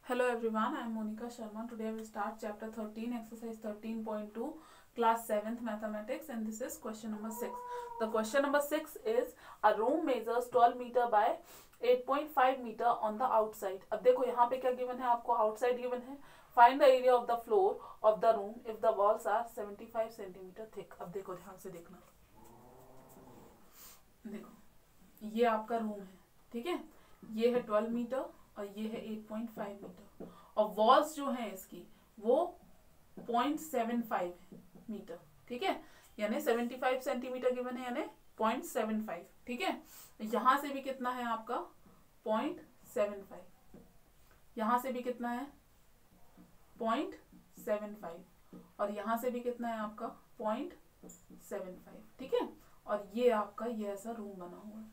Hello everyone, I am Monica Sharma. Today I will start chapter 13, exercise 13.2, class 7th mathematics, and this is question number 6. The question number 6 is a room measures 12 meter by 8.5 meter on the outside. अब देखो यहाँ पे क्या given है आपको, outside given है. Find the area of the floor of the room if the walls are 75 centimeter thick. अब देखो ध्यान से देखना, देखो ये आपका रूम है, ठीक है, ये है 12 मीटर और ये है 8.5 मीटर और वॉल्स जो हैं इसकी वो 0.75 मीटर, ठीक है, यानी 75 सेंटीमीटर गिवन है, यानी 0.75, ठीक है. यहां से भी कितना है आपका 0.75, यहां से भी कितना है 0.75 और यहां से भी कितना है आपका 0.75, ठीक है. और ये आपका ये ऐसा रूम बना हुआ है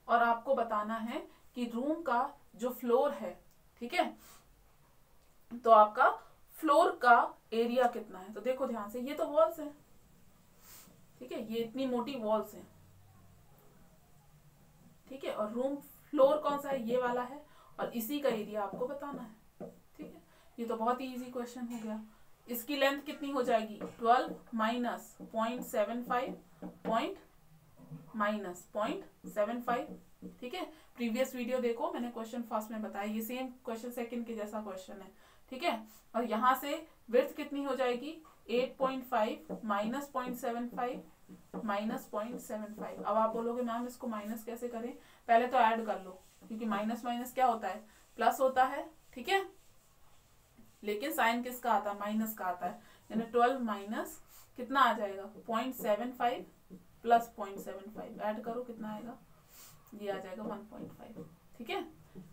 और आपको बताना है कि रूम का जो फ्लोर है, ठीक है, तो आपका फ्लोर का एरिया कितना है. तो देखो ध्यान से, ये तो वॉल्स है, ठीक है, ये इतनी मोटी वॉल्स है, ठीक है, और रूम फ्लोर कौन सा है, ये वाला है, और इसी का एरिया आपको बताना है, ठीक है. ये तो बहुत ही इजी क्वेश्चन हो गया. इसकी लेंथ कितनी हो जाएगी 12 माइनस 0.75 0.75, ठीक है. प्रीवियस वीडियो देखो, मैंने क्वेश्चन फर्स्ट में बताया, ये सेम क्वेश्चन सेकंड के जैसा क्वेश्चन है, ठीक है. और यहाँ से विड्थ कितनी हो जाएगी 8.5 माइनस 0.75 माइनस 0.75. अब आप बोलोगे मैम इसको माइनस कैसे करें, पहले तो ऐड कर लो, क्योंकि माइनस माइनस क्या होता है, प्लस होता है, ठीक है, लेकिन साइन किसका आता है, माइनस का आता है. यानी 12 माइनस कितना आ जाएगा 0.75 प्लस 0.75, ऐड करो कितना आएगा, ये आ जाएगा 1.5, ठीक है.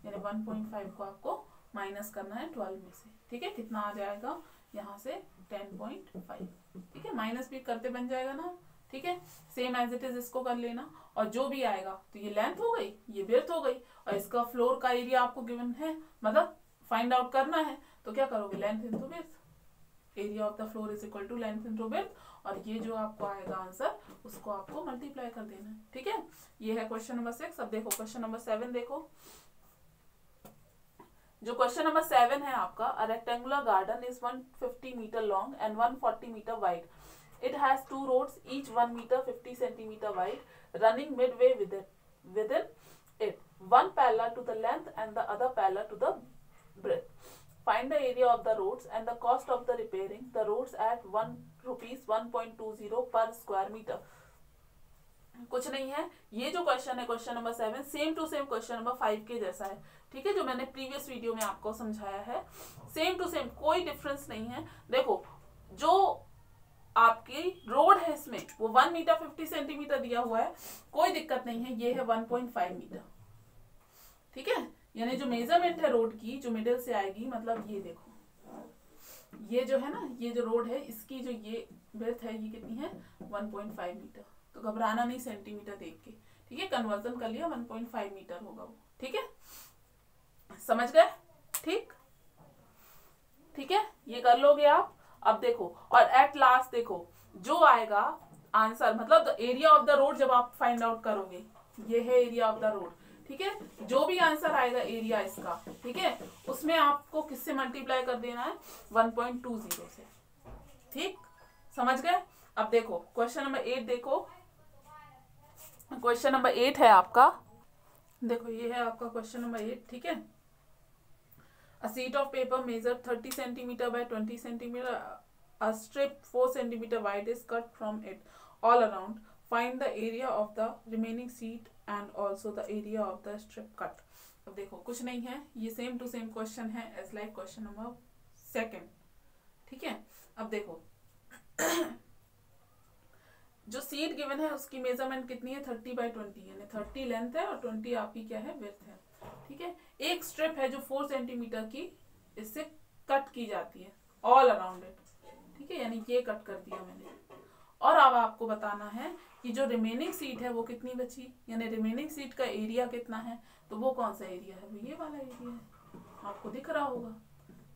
यानी 1.5 को आपको माइनस करना है 12 में से, ठीक है. कितना आ जाएगा यहाँ से 10.5, ठीक है. माइनस भी करते बन जाएगा ना, ठीक है. सेम एज इट इज इसको कर लेना और जो भी आएगा, तो ये लेंथ हो गई, ये विड्थ हो गई, और इसका फ्लोर का एरिया आपको गिवन है, मतलब फाइंड आउट करना है. तो क्या करोगे, length into width, area of the floor is equal to length into width, और ये जो आपको आएगा आंसर उसको आपको मल्टीप्लाई कर देना है, ठीक है. ये है क्वेश्चन नंबर 6. अब देखो क्वेश्चन नंबर 7 देखो. जो क्वेश्चन नंबर 7 है आपका, a rectangular garden is 150 metre long and 140 metre wide. It has 2 roads each 1 metre 50 centimetre wide running midway within it, one parallel to the length and the other parallel to the breadth. Find the area of the roads and the cost of the repairing the roads at rupees 1.20 per square meter. कुछ नहीं है, ये जो question है question number 7 same to same question number 5 के जैसा है, ठीक है, जो मैंने प्रीवियस वीडियो में आपको समझाया है, सेम टू सेम, कोई डिफरेंस नहीं है. देखो जो आपकी रोड है इसमें वो 1 मीटर 50 सेंटीमीटर दिया हुआ है, कोई दिक्कत नहीं है. ये है 1.5 मीटर, ठीक है. यानी जो मेजरमेंट है रोड की, जो मिडिल से आएगी, मतलब ये देखो, ये जो है ना, ये जो रोड है इसकी जो ये विड्थ है ये कितनी है 1.5 मीटर. तो घबराना नहीं सेंटीमीटर देख के, ठीक है, कन्वर्जन कर लिया 1.5 मीटर होगा वो, ठीक है, समझ गए, ठीक, ठीक है, ये कर लोगे आप. अब देखो, और एट लास्ट देखो जो आएगा आंसर, मतलब the area of the road जब आप फाइंड आउट करोगे, ये है एरिया ऑफ द रोड, ठीक है, जो भी आंसर आएगा एरिया इसका, ठीक है, उसमें आपको किससे मल्टीप्लाई कर देना है 1.20 से, ठीक, समझ गए. अब देखो क्वेश्चन नंबर 8 देखो. क्वेश्चन नंबर 8 है आपका, देखो ये है आपका क्वेश्चन नंबर 8, ठीक है. A sheet of paper measured 30 centimeter by 20 centimeter. A strip 4 centimeter wide is cut from it all around. Find the area of the remaining sheet and also the area of the strip cut. अब देखो कुछ नहीं है, ये same to same question है as like question number 2, ठीक है. अब देखो जो सीट गिवन है उसकी मेजरमेंट कितनी है 30 by 20, यानी 30 लेंथ है और 20 आपकी क्या है विड्थ है, ठीक है. एक स्ट्रिप है जो 4 सेंटीमीटर की, इससे कट की जाती है ऑल अराउंड इट, ठीक है, यानी ये कट कर दिया मैंने. और अब आपको बताना है कि जो रिमेनिंग सीट है वो कितनी बची, यानी रिमेनिंग सीट का एरिया कितना है. तो वो कौन सा एरिया है, वो ये वाला एरिया है, आपको दिख रहा होगा,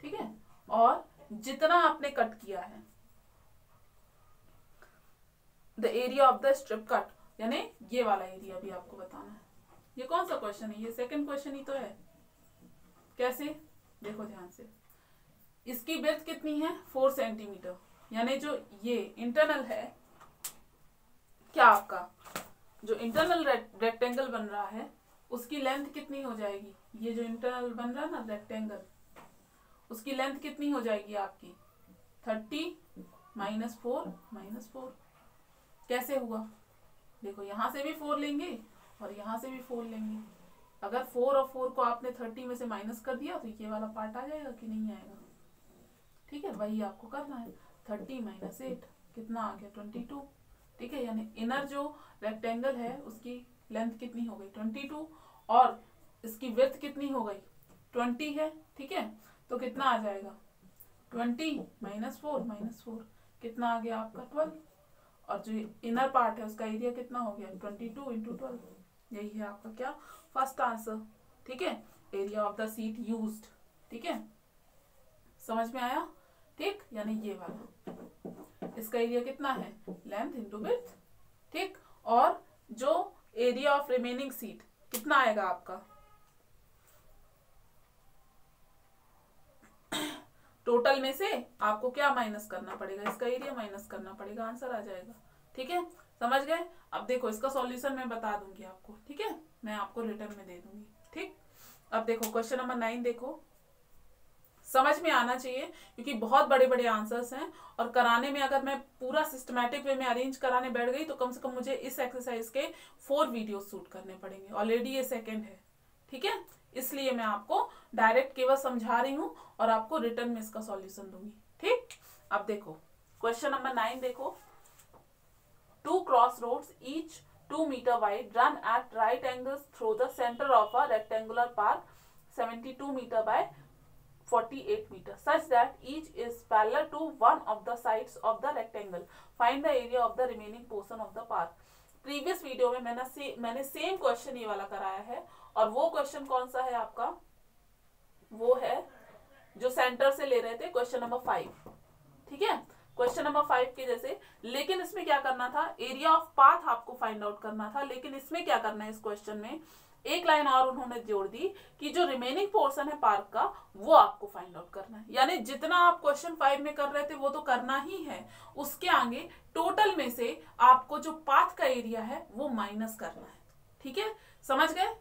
ठीक है. और जितना आपने कट किया है, the area of the strip cut, यानी ये वाला एरिया भी आपको बताना है. ये कौन सा क्वेश्चन है, ये सेकंड क्वेश्चन ही तो है. कैसे, देखो ध्यान से, इसकी विड्थ कितनी है 4 सेंटीमीटर, यानी जो ये इंटरनल है क्या आपका, जो इंटरनल रेक्टेंगल बन रहा है उसकी लेंथ कितनी हो जाएगी, ये जो इंटरनल बन रहा है ना रेक्टेंगल, उसकी लेंथ कितनी हो जाएगी आपकी 30 -4 कैसे हुआ, देखो यहाँ से भी 4 लेंगे और यहाँ से भी 4 लेंगे, अगर 4 और 4 को आपने 30 में से माइनस कर दिया तो ये वाला पार्ट आ जाएगा कि नहीं आएगा, ठीक है, वही आपको करना है। 30 - 8 कितना आ गया 22, ठीक है, यानी इनर जो रेक्टेंगल है उसकी लेंथ कितनी हो गई 22 और इसकी विड्थ कितनी हो गई 20 है, ठीक है, तो कितना आ जाएगा 20 - 4 कितना आ गया आपका 12, और जो इनर पार्ट है उसका एरिया कितना हो गया 22 × 12, यही है आपका क्या फर्स्ट आंसर, ठीक है, area of the seat used, ठीक है, समझ में आया, ठीक, यानी ये वाला इसका एरिया कितना है लेंथ इंटू विड्थ, ठीक, और जो एरिया ऑफ रिमेनिंग सीट कितना आएगा आपका, टोटल में से आपको क्या माइनस करना पड़ेगा, इसका एरिया माइनस करना पड़ेगा, आंसर आ जाएगा, ठीक है, समझ गए। अब देखो इसका सॉल्यूशन मैं बता दूंगी आपको, ठीक है, मैं आपको रिटर्न में दे दूंगी, ठीक। अब देखो क्वेश्चन नंबर 9 देखो, समझ में आना चाहिए क्योंकि बहुत बड़े बड़े आंसर्स हैं और कराने में अगर मैं पूरा सिस्टमैटिक वे में अरेंज कराने बैठ गई तो कम से कम मुझे इस एक्सरसाइज के 4 वीडियो शूट करने पड़ेंगे, ऑलरेडी ये सेकंड है, ठीक है, इसलिए मैं आपको डायरेक्ट केवल समझा रही हूँ और आपको रिटर्न में इसका सॉल्यूशन दूंगी, ठीक। अब देखो क्वेश्चन नंबर 9 देखो, 2 cross roads each 2 metre wide run at right angles through the centre of a rectangular park 72 metre by 48 meter such that each is parallel to one of the sides of the rectangle. Find the area of the remaining portion of the park. Previous video में मैंने same question ये वाला कराया है और वो question कौन सा है आपका, वो है जो सेंटर से ले रहे थे क्वेश्चन नंबर 5, ठीक है, क्वेश्चन नंबर 5 के जैसे, लेकिन इसमें क्या करना था एरिया ऑफ पाथ आपको फाइंड आउट करना था, लेकिन इसमें क्या करना है इस क्वेश्चन में एक लाइन और उन्होंने जोड़ दी कि जो रिमेनिंग पोर्शन है पार्क का वो आपको फाइंड आउट करना है, यानी जितना आप क्वेश्चन 5 में कर रहे थे वो तो करना ही है, उसके आगे टोटल में से आपको जो पाथ का एरिया है वो माइनस करना है, ठीक है, समझ गए,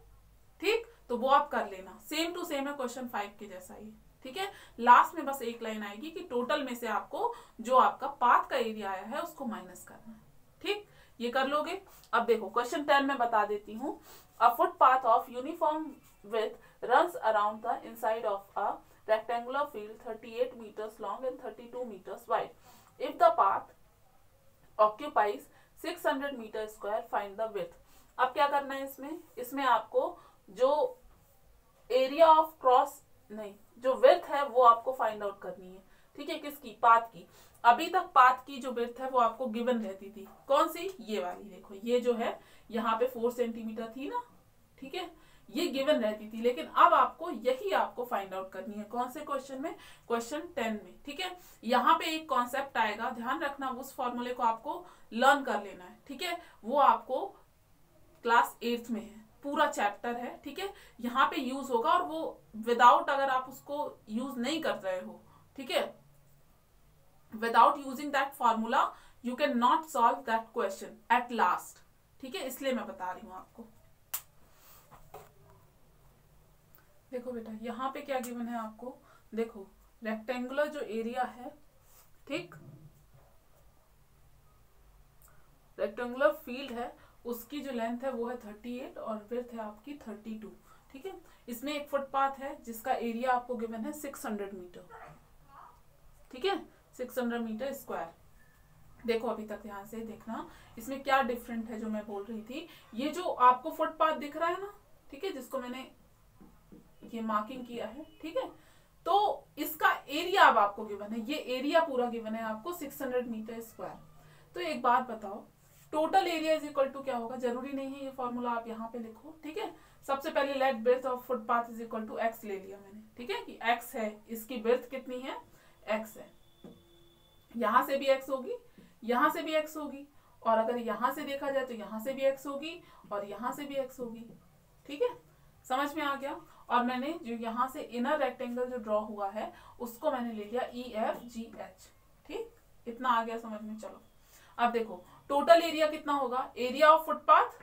ठीक, तो वो आप कर लेना, सेम टू सेम है क्वेश्चन 5 के जैसा ही, ठीक है, लास्ट में बस एक लाइन आएगी कि टोटल में से आपको जो आपका पाथ का एरिया आया है उसको माइनस करना है, ठीक, ये कर लोगे। अब देखो क्वेश्चन 10 में बता देती हूँ, a footpath of uniform width runs around the inside of a rectangular field 38 meters long and 32 meters wide. If the path occupies 600 meter square, find the width. अब क्या करना है इसमें आपको जो एरिया ऑफ क्रॉस नहीं जो विड्थ है वो आपको फाइंड आउट करनी है, ठीक है, किसकी पाथ की। अभी तक पाथ की जो विड्थ है वो आपको गिवन रहती थी, कौन सी, ये वाली, देखो ये जो है यहाँ पे 4 सेंटीमीटर थी ना, ठीक है, ये गिवन रहती थी, लेकिन अब आपको यही आपको फाइंड आउट करनी है, कौन से क्वेश्चन में, क्वेश्चन 10 में, ठीक है। यहाँ पे एक कॉन्सेप्ट आएगा, ध्यान रखना, उस फॉर्मूले को आपको लर्न कर लेना है, ठीक है, वो आपको क्लास 8th में है, पूरा चैप्टर है, ठीक है, यहाँ पे यूज होगा और वो विदाउट अगर आप उसको यूज नहीं कर रहे हो, ठीक है, without using that formula you can not solve that question at last, ठीक है, इसलिए मैं बता रही हूँ आपको। देखो बेटा यहाँ पे क्या गिवन है आपको, देखो रेक्टेंगुलर जो एरिया है, ठीक, रेक्टेंगुलर फील्ड है उसकी जो लेंथ है वो है 38 और विड्थ है आपकी 32, ठीक है, इसमें एक फुटपाथ है जिसका एरिया आपको गिवन है 600 मीटर, ठीक है, 600 मीटर स्क्वायर। देखो अभी तक ध्यान से देखना, इसमें क्या डिफरेंट है जो मैं बोल रही थी, ये जो आपको फुटपाथ दिख रहा है ना, ठीक है, जिसको मैंने ये मार्किंग किया है, ठीक है, तो इसका एरिया अब आपको गिवन है, ये एरिया पूरा गिवन है आपको 600 मीटर स्क्वायर। तो एक बात बताओ, total area is equal to क्या होगा, जरूरी नहीं है ये फॉर्मूला आप यहाँ पे लिखो, ठीक है, सबसे पहले let breadth of footpath is equal to x ले लिया मैंने, ठीक है, कि एक्स है, इसकी ब्रेथ कितनी है, एक्स है, यहां से भी एक्स होगी, यहां से भी एक्स होगी, और अगर यहां से देखा जाए तो यहां से भी एक्स होगी और यहां से भी एक्स होगी, ठीक है, समझ में आ गया। और मैंने जो यहाँ से इनर रेक्टेंगल जो ड्रॉ हुआ है उसको मैंने ले लिया EFGH। ठीक, इतना आ गया समझ में। चलो अब देखो टोटल एरिया कितना होगा, area of footpath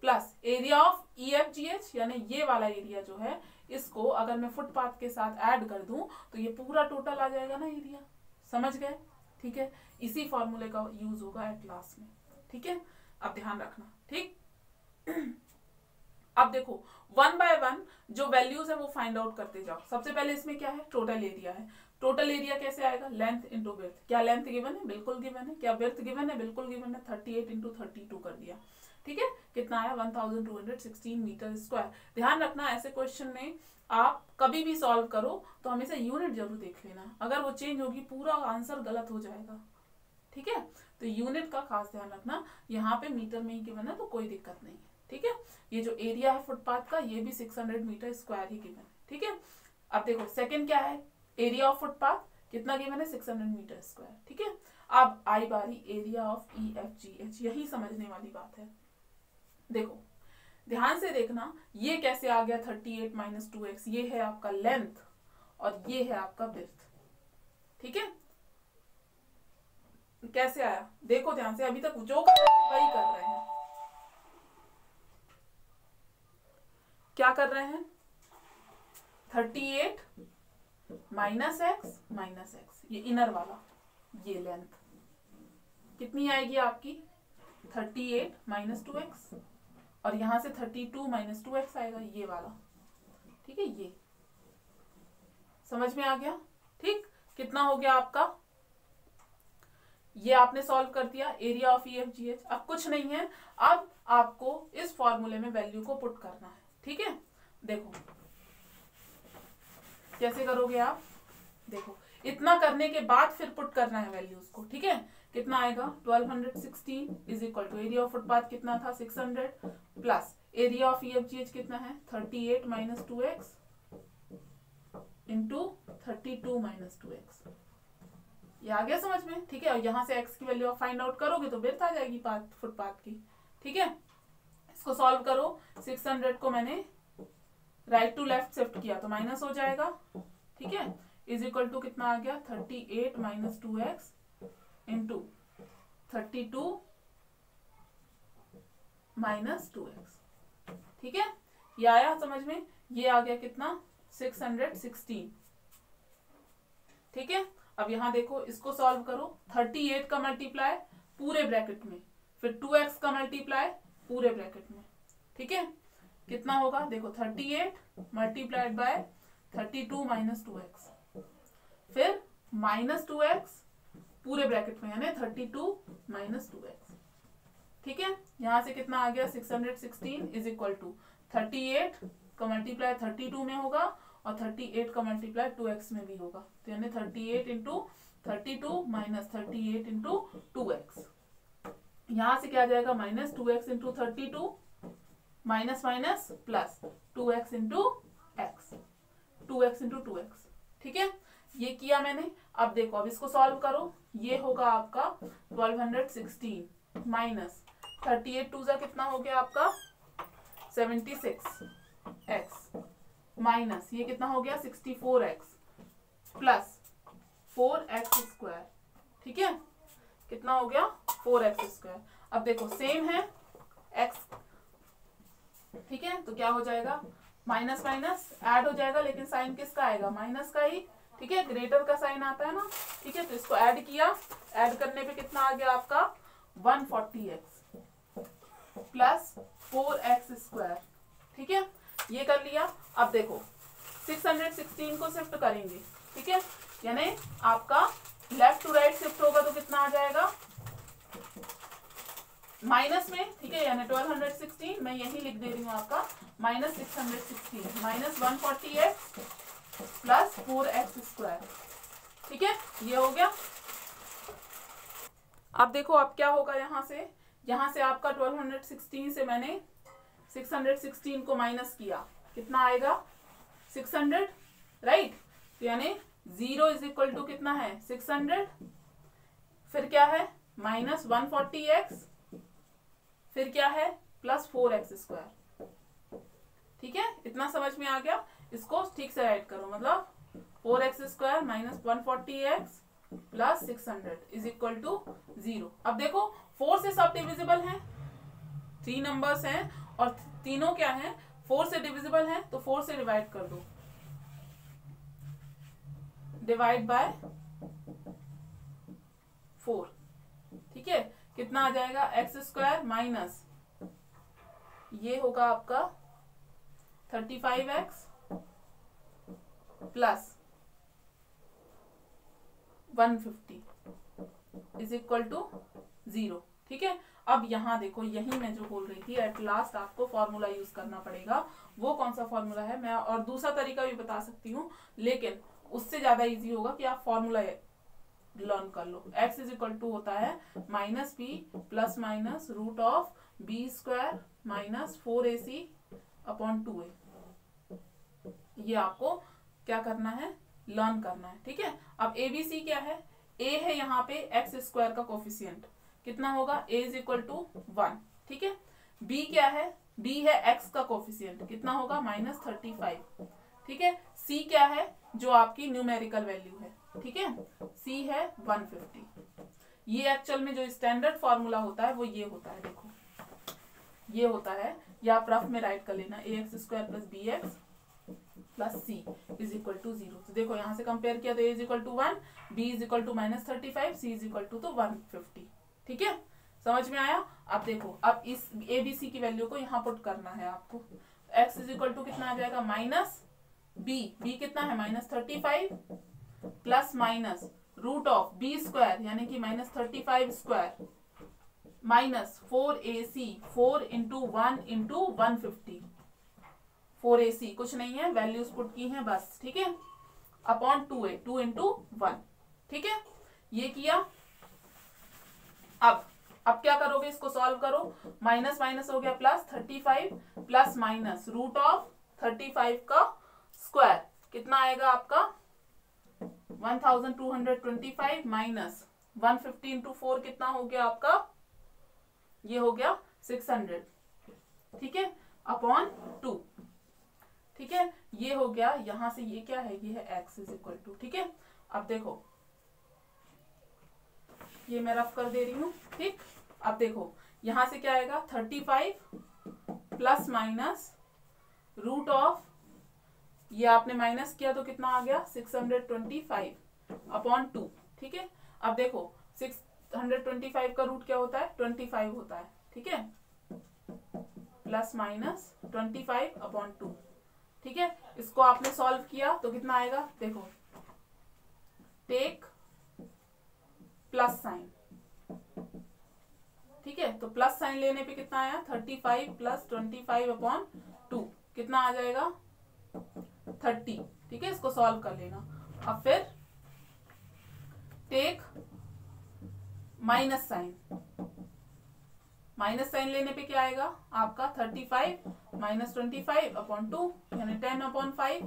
plus area of EFGH, यानी ये वाला एरिया जो है इसको अगर मैं फुटपाथ के साथ ऐड कर दूं तो ये पूरा टोटल आ जाएगा ना एरिया। समझ गए? ठीक है, इसी फॉर्मूले का यूज होगा एट लास्ट में। ठीक है, अब ध्यान रखना। ठीक अब देखो 1 बाय 1 जो वैल्यूज है वो फाइंड आउट करते जाओ। सबसे पहले इसमें क्या है, टोटल एरिया है। टोटल एरिया कैसे आएगा, लेंथ इंटू विड्थ। क्या लेंथ गिवन है, बिल्कुल गिवन है। क्या विड्थ गिवन है, बिल्कुल गिवन है। 38 इंटू 32 कर दिया। ठीक है, कितना आया 1216 मीटर स्क्वायर। ध्यान रखना ऐसे क्वेश्चन में आप कभी भी सॉल्व करो तो हमेशा यूनिट जरूर देख लेना, अगर वो चेंज होगी पूरा आंसर गलत हो जाएगा। ठीक है, तो यूनिट का खास ध्यान रखना। यहाँ पे मीटर में ही गिवन है तो कोई दिक्कत नहीं है। ठीक है, ये जो एरिया है फुटपाथ का ये भी 600 मीटर स्क्वायर ही गिवन है। ठीक है, अब देखो सेकंड क्या है, एरिया ऑफ फुटपाथ कितना गिवन है, 600 मीटर स्क्वायर। ठीक है, अब आई बारी एरिया ऑफ EFGH, यही समझने वाली बात है। देखो ध्यान से देखना, ये कैसे आ गया 38 माइनस 2x, ये है आपका लेंथ और ये है आपका विड्थ। ठीक है, कैसे आया देखो ध्यान से, अभी तक जो कर रहे थे वही कर रहे हैं। क्या कर रहे हैं, 38 माइनस x, ये इनर वाला, ये लेंथ कितनी आएगी आपकी 38 माइनस 2x, और यहां से 32 माइनस 2x आएगा ये वाला। ठीक है, ये समझ में आ गया। ठीक, कितना हो गया आपका, ये आपने सॉल्व कर दिया एरिया ऑफ EFGH। अब कुछ नहीं है, अब आपको इस फॉर्मूले में वैल्यू को पुट करना है। ठीक है, देखो कैसे करोगे आप, देखो इतना करने के बाद फिर पुट करना है वैल्यूज को। ठीक है, कितना आएगा 1216 is equal to area of footpath कितना था 600 प्लस एरिया ऑफ EFGH कितना है 38 minus 2x into 32 minus 2x। ये आ गया समझ में। ठीक है, और यहाँ से x की वैल्यू फाइंड आउट करोगे तो विड्थ आ जाएगी फुटपाथ की। ठीक है, इसको सॉल्व करो, 600 को मैंने राइट टू लेफ्ट शिफ्ट किया तो माइनस हो जाएगा। ठीक है, इज इक्वल टू कितना आ गया 38 minus 2x into 32 minus 2x। ठीक है, ये आया समझ में, ये आ गया कितना 616। ठीक है, अब यहां देखो इसको सॉल्व करो, 38 का मल्टीप्लाई पूरे ब्रैकेट में, फिर 2x का मल्टीप्लाई पूरे ब्रैकेट में। ठीक है, कितना होगा देखो 38 मल्टीप्लाइड बाय 32 माइनस 2x, फिर माइनस 2x पूरे ब्रैकेट में, यानी 32 माइनस 2x। ठीक है, यहां से कितना आ गया 616 इज इक्वल टू 38 का मल्टीप्लाई 32 में होगा और 38 का मल्टीप्लाई 2x में भी होगा, तो यानी 38 इंटू 32 माइनस 38 इंटू 2x। यहां से क्या आ जाएगा minus 2x into 32 minus minus plus 2x into x, 2x into 2x। ठीक है, ये किया मैंने। अब देखो अब इसको सॉल्व करो, ये होगा आपका 1216 माइनस 38 टू जा कितना हो गया आपका 76x माइनस ये कितना हो गया 64x प्लस 4x स्क्वायर। ठीक है, कितना हो गया 4x स्क्वायर। अब देखो सेम है x। ठीक है, तो क्या हो जाएगा माइनस माइनस ऐड हो जाएगा, लेकिन साइन किसका आएगा माइनस का ही। ठीक है, ग्रेटर का साइन आता है ना। ठीक है, तो इसको ऐड किया, ऐड करने पे कितना आ गया आपका 140x प्लस 4x स्क्वायर। ठीक है, ये कर लिया। अब देखो 616 को शिफ्ट करेंगे। ठीक है, यानी आपका लेफ्ट टू राइट शिफ्ट होगा तो कितना आ जाएगा माइनस में। ठीक है, यानी 1216 मैं यही लिख दे रही हूँ आपका minus 616 minus 140x plus 4x square. ठीक है, ये हो गया। अब देखो अब क्या होगा, यहाँ से आपका 1216 से मैंने 616 को माइनस किया, कितना आएगा 600 राइट। तो यानी 0 इज इक्वल टू कितना है 600, फिर क्या है माइनस 140x, फिर क्या है प्लस 4x स्क्वायर। ठीक है, इतना समझ में आ गया। इसको ठीक से राइट करो, मतलब 4x² minus 140x plus 600 is equal to 0। अब देखो 4 से सब डिविजिबल हैं, 3 नंबर्स हैं और तीनों क्या हैं, 4 से डिविजिबल हैं, तो 4 से डिवाइड कर दो, डिवाइड बाय 4। ठीक है, कितना आ जाएगा, x² माइनस ये होगा आपका 35x plus 150 is equal to 0। ठीक है, अब यहां देखो, यही मैं जो बोल रही थी, एट लास्ट आपको फॉर्मूला यूज करना पड़ेगा। वो कौन सा फॉर्मूला है, मैं और दूसरा तरीका भी बता सकती हूँ, लेकिन उससे ज्यादा इजी होगा कि आप फॉर्मूला लर्न कर लो। x इज इक्वल टू होता है minus b plus minus root of b² minus 4ac upon 2a। ये आपको क्या करना है, लर्न करना है। ठीक है, अब ABC क्या है, a है यहाँ पे x² का कोफिशिएंट, कितना होगा, a इज इक्वल टू 1। ठीक है, b क्या है, b है x का कोफिशिएंट, कितना होगा, माइनस 35। ठीक है, c क्या है, जो आपकी न्यूमेरिकल वैल्यू है। ठीक है, c है 150। ये एक्चुअल में जो स्टैंडर्ड फॉर्मूला होता है वो ये होता है, देखो ये होता है, या आप रफ में राइट कर लेना, ax² plus bx plus c is equal to 0। तो देखो यहाँ से कंपेयर किया तो a is equal to 1, b is equal to minus 35, c is equal to तो 150। ठीक है, समझ में आया। अब देखो, अब इस abc की वैल्यू को यहाँ पुट करना है आपको। x इज इक्वल टू कितना आ जाएगा, माइनस b कितना है, minus 35 plus minus root of b² यानी कि minus 35² minus 4ac, 4 into 1 into 150, 4ac कुछ नहीं है, वैल्यूज पुट की हैं बस। ठीक है, अपॉन 2a, 2 इंटू 1। ठीक है, ये किया। अब क्या करोगे, इसको सॉल्व करो, माइनस माइनस हो गया plus, 35 plus minus root of 35 का स्क्वायर कितना आएगा आपका, 1225 माइनस 150 इंटू 4 कितना हो गया आपका, ये हो गया 600। ठीक है, अपॉन 2। ठीक है, ये हो गया, यहां से ये क्या है, ये है x इज इक्वल टू। ठीक है, अब देखो ये मैं रफ कर दे रही हूं। ठीक, अब देखो यहां से क्या आएगा, 35 प्लस माइनस रूट ऑफ, ये आपने माइनस किया तो कितना आ गया, 625 अपॉन 2। ठीक है, अब देखो 625 का रूट क्या होता है, 25 होता है। ठीक है, प्लस माइनस 25 अपॉन 2। ठीक है, इसको आपने सॉल्व किया तो कितना आएगा, देखो टेक प्लस साइन। ठीक है, तो प्लस साइन लेने पे कितना आया, 35 प्लस 25 अपॉन 2 कितना आ जाएगा, 30। ठीक है, इसको सॉल्व कर लेना। अब फिर take minus sign, minus sign लेने पे क्या आएगा आपका, 35 माइनस 25 अपॉन 2 यानी 10 upon 5,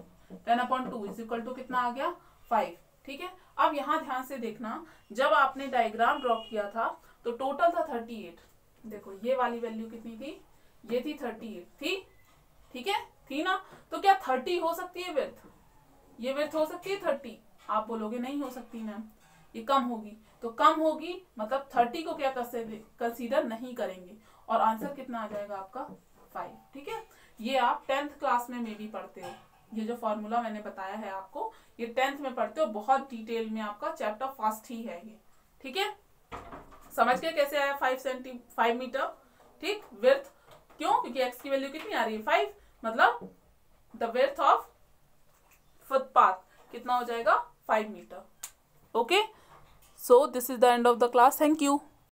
10 upon 2 is equal to कितना आ गया, 5। ठीक है, अब यहां ध्यान से देखना, जब आपने डायग्राम ड्रॉ किया था तो टोटल था 38। देखो ये वाली वैल्यू कितनी थी, ये थी 38 थी। ठीक है, थी ना, तो क्या 30 हो सकती है विड्थ, ये विड्थ हो सकती है 30, आप बोलोगे नहीं हो सकती मैम, ये कम होगी। तो कम होगी मतलब 30 को क्या कंसीडर नहीं करेंगे, और आंसर कितना आ जाएगा आपका 5। ठीक है, ये आप 10th क्लास में भी पढ़ते हो, ये जो फॉर्मूला मैंने बताया है आपको, ये 10th में पढ़ते हो, बहुत डिटेल में आपका चैप्टर फर्स्ट ही है ये। ठीक है, समझ के कैसे आया 5 मीटर। ठीक, विड्थ क्यों, क्योंकि x की वैल्यू कितनी आ रही है, 5, मतलब द विड्थ ऑफ फुटपाथ कितना हो जाएगा, 5 metre. Okay, so this is the end of the class, thank you.